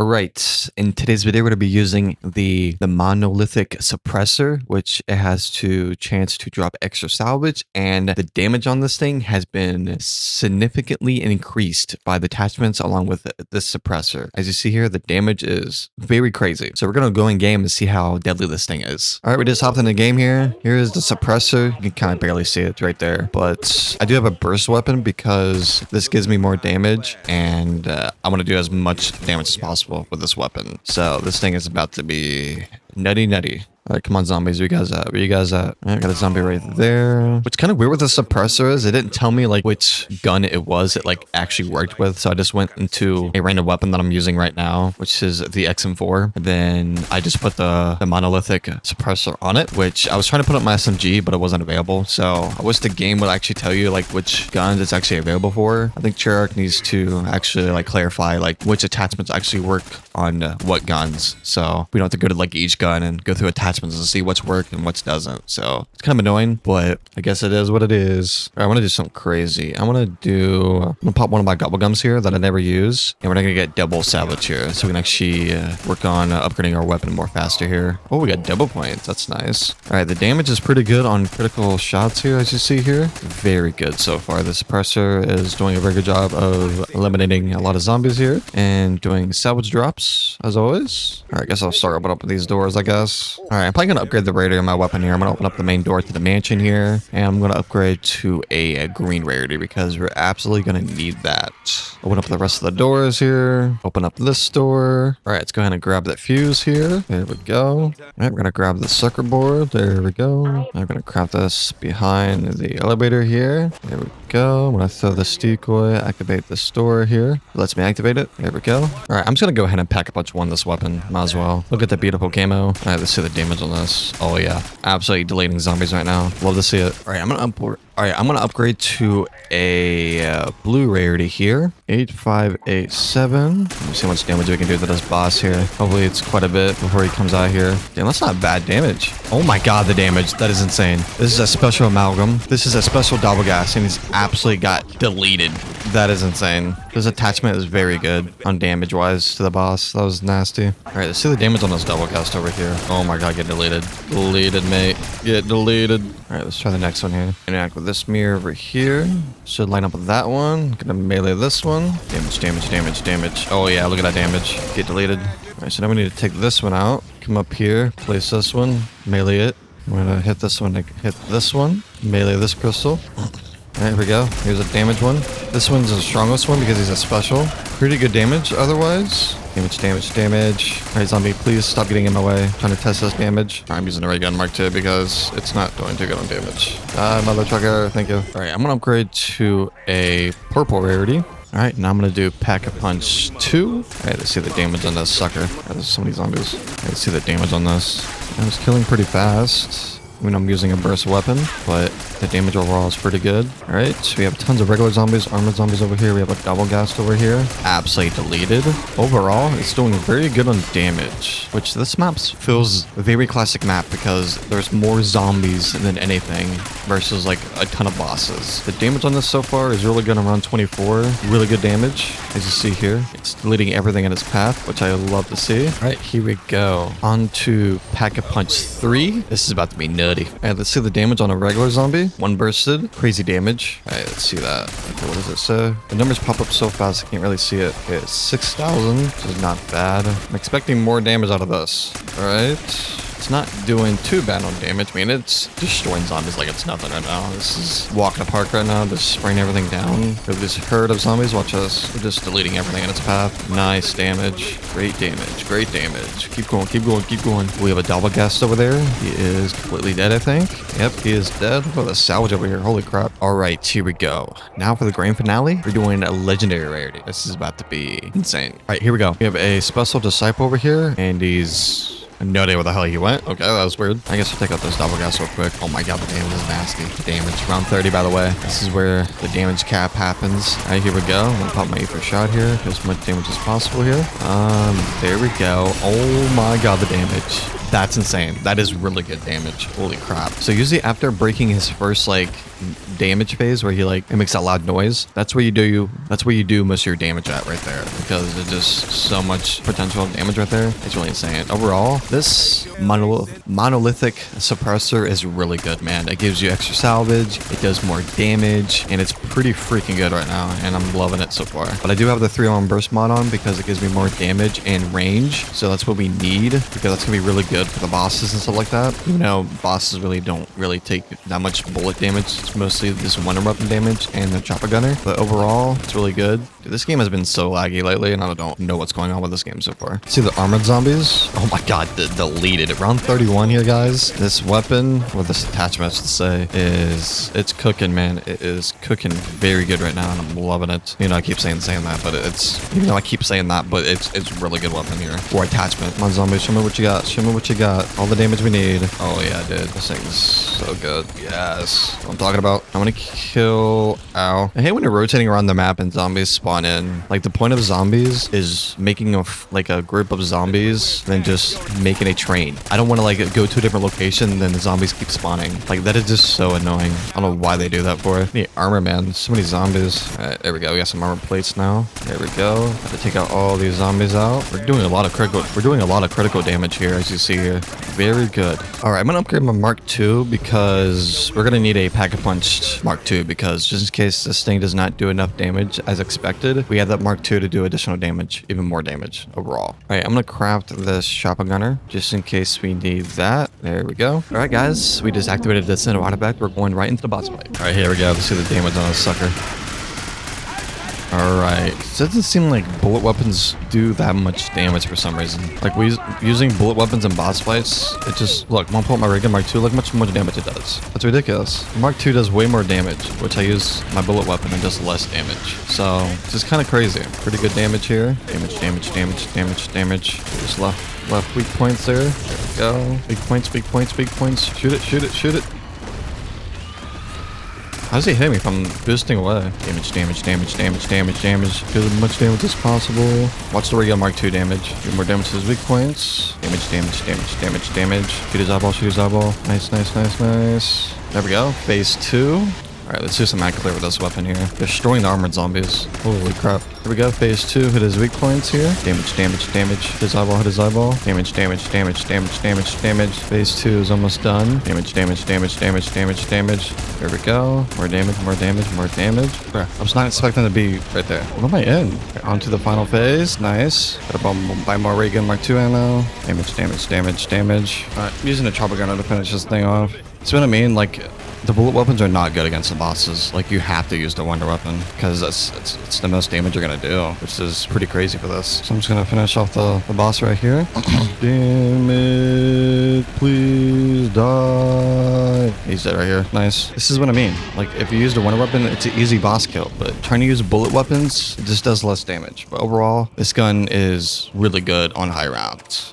All right, in today's video, we're going to be using the Monolithic suppressor, which it has to chance to drop extra salvage, and the damage on this thing has been significantly increased by the attachments along with this suppressor. As you see here, the damage is very crazy. So we're going to go in game and see how deadly this thing is. All right, we just hopped in the game here. Here is the suppressor. You can kind of barely see it right there, but I do have a burst weapon because this gives me more damage, and I want to do as much damage as possible with this weapon. So this thing is about to be nutty. All right, come on, zombies. Where you guys at? Where you guys at? I got a zombie right there. What's kind of weird with the suppressor is it didn't tell me like which gun it was it like actually worked with. So I just went into a random weapon that I'm using right now, which is the XM4. And then I just put the Monolithic suppressor on it, which I was trying to put up my SMG, but it wasn't available. So I wish the game would actually tell you like which guns it's actually available for. I think Cherok needs to actually like clarify like which attachments actually work on what guns. So we don't have to go to like each gun and go through attachments and see what's worked and what's doesn't. So it's kind of annoying, but I guess it is what it is. All right, I want to do something crazy. I'm gonna pop one of my gobble gums here that I never use, and we're not gonna get double salvage here, so we can actually work on upgrading our weapon more faster here. Oh, we got double points. That's nice. All right, the damage is pretty good on critical shots here, as you see here. Very good so far. The suppressor is doing a very good job of eliminating a lot of zombies here and doing salvage drops as always. All right, I guess I'll start opening up these doors, I guess. All right, I'm probably going to upgrade the rarity of my weapon here. I'm going to open up the main door to the mansion here, and I'm going to upgrade to a green rarity because we're absolutely going to need that. Open up the rest of the doors here. Open up this door. All right, let's go ahead and grab that fuse here. There we go. All right, we're going to grab the circuit board. There we go. I'm going to craft this behind the elevator here. There we go. I'm going to throw the decoy, activate this door here. It lets me activate it. There we go. All right, I'm just going to go ahead and pack a punch one this weapon. Might as well. Look at the beautiful camo. All right, let's see the damage on this. Oh yeah, absolutely deleting zombies right now. Love to see it. All right, I'm gonna upgrade to a blue rarity here. 8587. Let me see how much damage we can do to this boss here. Hopefully it's quite a bit before he comes out here. Damn, that's not bad damage. Oh my god, the damage. That is insane. This is a special amalgam. This is a special double gas, and he's absolutely got deleted. That is insane. This attachment is very good on damage wise to the boss. That was nasty. All right, let's see the damage on this double gas over here. Oh my god, get deleted. Deleted, mate. Get deleted. All right, let's try the next one here. Interact with this mirror over here. Should line up with that one. Gonna melee this one. Damage. Oh yeah, look at that damage. Get deleted. All right, so now we need to take this one out. Come up here, place this one, melee it. I'm gonna hit this one to hit this one. Melee this crystal. There we go. Here's a damage one. This one's the strongest one because he's a special. Pretty good damage otherwise. Damage. All right, zombie, please stop getting in my way. Trying to test this damage. I'm using a ray gun Mark II because it's not doing too good on damage. Mother trucker, thank you. All right, I'm gonna upgrade to a purple rarity. All right, now I'm gonna do Pack a Punch 2. All right, let's see the damage on this sucker. Right, there's so many zombies. All right, let's see the damage on this. I was killing pretty fast. I mean, I'm using a burst weapon, but the damage overall is pretty good. All right, so we have tons of regular zombies, armored zombies over here. We have a double gas over here. Absolutely deleted. Overall, it's doing very good on damage, which this map feels a very classic map because there's more zombies than anything versus like a ton of bosses. The damage on this so far is really good around 24. Really good damage, as you see here. It's deleting everything in its path, which I love to see. All right, here we go. On to Pack a Punch 3. This is about to be nuts. All right, let's see the damage on a regular zombie. One bursted. Crazy damage. All right, let's see that. Okay, what does it say? The numbers pop up so fast I can't really see it. Okay, it's 6,000, which is not bad. I'm expecting more damage out of this. All right. It's not doing too bad on damage. I mean, it's destroying zombies like it's nothing right now. This is walking apart right now, just spraying everything down. We have this herd of zombies. Watch us. We're just deleting everything in its path. Nice damage. Great damage. Keep going. We have a double gas over there. He is completely dead, I think. Yep, he is dead. Look at the salvage over here. Holy crap. All right, here we go. Now for the grand finale, we're doing a legendary rarity. This is about to be insane. All right, here we go. We have a special disciple over here, and he's... no idea where the hell he went. Okay, that was weird. I guess we'll take out this double gas real quick. Oh my god, the damage is nasty. The damage, round 30, by the way. This is where the damage cap happens. All right, here we go. I'm gonna pop my ether shot here. Get as much damage as possible here. There we go. Oh my god, the damage. That's insane. That is really good damage. Holy crap. So usually after breaking his first like damage phase where he like it makes that loud noise, that's where you do most of your damage at right there, because there's just so much potential damage right there. It's really insane. Overall, this monolithic suppressor is really good, man. It gives you extra salvage, it does more damage, and it's pretty freaking good right now, and I'm loving it so far. But I do have the 3-arm burst mod on because it gives me more damage and range, so that's what we need, because that's gonna be really good for the bosses and stuff like that. Even though bosses don't really take that much bullet damage, it's mostly this one weapon damage and the chopper gunner. But overall, it's really good. Dude, this game has been so laggy lately, and I don't know what's going on with this game so far. See the armored zombies? Oh my god, deleted. Round 31 here, guys. This weapon, or this attachment, I should say, it's cooking, man. It is cooking very good right now, and I'm loving it. You know, I keep saying that, but even though I keep saying that, but it's a really good weapon here. Or attachment. Come on, zombies, show me what you got. Show me what you got. All the damage we need. Oh yeah, dude. This thing's so good. Yes. What I'm talking about. I'm gonna kill... Ow. I hate when you're rotating around the map and zombies spawn in. Like, the point of zombies is making a group of zombies, then just making a train. I don't want to, like, go to a different location, then the zombies keep spawning. Like, that is just so annoying. I don't know why they do that for. I need armor, man. There's so many zombies. Alright, there we go. We got some armor plates now. There we go. Have to take out all these zombies out. We're doing a lot of critical damage here, as you see here. Very good. Alright, I'm gonna upgrade my Mark II because we're gonna need a pack-a-punch Mark II, because just in case this thing does not do enough damage as expected, we have that Mark II to do additional damage, even more damage overall. Alright, I'm gonna craft this chopper gunner just in case we need that. There we go. Alright, guys, we just activated this in artifact. We're going right into the boss fight. Alright, here we go. Let's see the damage on this sucker. Alright, it doesn't seem like bullet weapons do that much damage for some reason. Like, using bullet weapons in boss fights, it just, look, I'm gonna pull up my rig and Mark II, look how much damage it does. That's ridiculous. Mark II does way more damage, which I use my bullet weapon and does less damage. So, it's just kind of crazy. Pretty good damage here. Damage. Just left weak points there. There we go. Big points. Shoot it. How does he hit me if I'm boosting away? Damage. Do as much damage as possible. Watch the regular Mark II damage. Do more damage to his weak points. Damage. Shoot his eyeball. Nice. There we go. Phase 2. Alright, let's do some mag clear with this weapon here. Destroying the armored zombies. Holy crap. Here we go. Phase 2. Hit his weak points here. Damage. Hit his eyeball. Damage. Phase 2 is almost done. Damage. There we go. More damage. Bruh, I was not expecting to be right there. What am I in? Okay, on to the final phase. Nice. Gotta buy more ray gun Mark II ammo. Damage. Alright, I'm using a chopper gunner to finish this thing off. See what I mean? Like, the bullet weapons are not good against the bosses. Like, you have to use the wonder weapon because it's the most damage you're gonna do, which is pretty crazy for this. So I'm just gonna finish off the boss right here. Damn it, please die. He's dead right here. Nice. This is what I mean. Like, if you use the wonder weapon, it's an easy boss kill, but trying to use bullet weapons, it just does less damage. But overall, this gun is really good on high rounds.